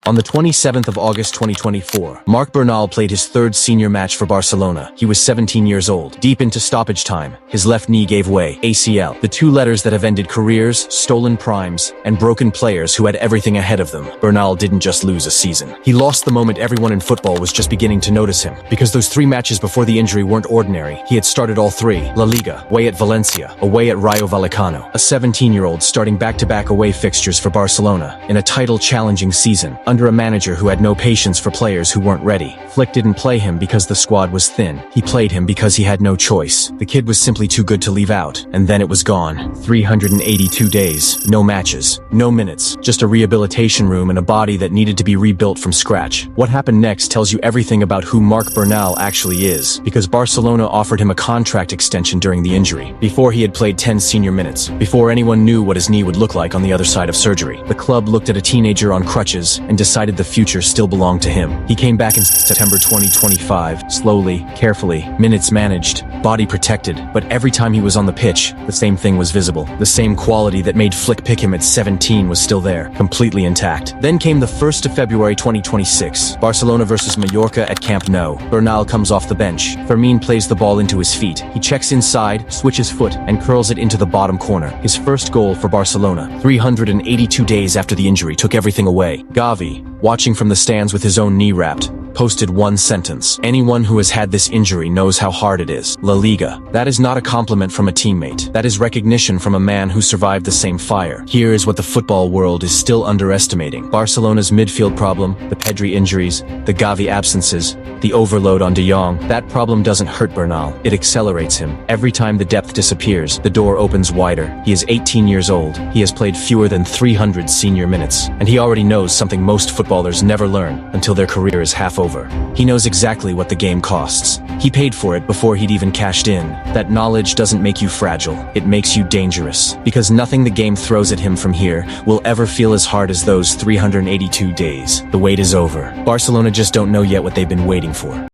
On the 27th of August 2024, Marc Bernal played his third senior match for Barcelona. He was 17 years old. Deep into stoppage time, his left knee gave way. ACL, the two letters that have ended careers, stolen primes, and broken players who had everything ahead of them. Bernal didn't just lose a season. He lost the moment everyone in football was just beginning to notice him. Because those 3 matches before the injury weren't ordinary. He had started all 3. La Liga, away at Valencia, away at Rayo Vallecano. A 17-year-old starting back-to-back away fixtures for Barcelona in a title-challenging season, under a manager who had no patience for players who weren't ready. Flick didn't play him because the squad was thin. He played him because he had no choice. The kid was simply too good to leave out, and then it was gone. 382 days, no matches, no minutes, just a rehabilitation room and a body that needed to be rebuilt from scratch. What happened next tells you everything about who Marc Bernal actually is, because Barcelona offered him a contract extension during the injury, before he had played 10 senior minutes, before anyone knew what his knee would look like on the other side of surgery. The club looked at a teenager on crutches and decided the future still belonged to him. He came back in September 2025, slowly, carefully, minutes managed, body protected, but every time he was on the pitch, the same thing was visible. The same quality that made Flick pick him at 17 was still there, completely intact. Then came the 1st of February 2026, Barcelona versus Mallorca at Camp Nou. Bernal comes off the bench. Fermin plays the ball into his feet. He checks inside, switches foot, and curls it into the bottom corner. His first goal for Barcelona. 382 days after the injury took everything away. Gavi, watching from the stands with his own knee wrapped, posted one sentence: "Anyone who has had this injury knows how hard it is." La Liga. That is not a compliment from a teammate. That is recognition from a man who survived the same fire. Here is what the football world is still underestimating. Barcelona's midfield problem, the Pedri injuries, the Gavi absences, the overload on De Jong. That problem doesn't hurt Bernal. It accelerates him. Every time the depth disappears, the door opens wider. He is 18 years old. He has played fewer than 300 senior minutes. And he already knows something most footballers never learn until their career is half over. He knows exactly what the game costs. He paid for it before he'd even cashed in. That knowledge doesn't make you fragile. It makes you dangerous. Because nothing the game throws at him from here will ever feel as hard as those 382 days. The wait is over. Barcelona just don't know yet what they've been waiting for.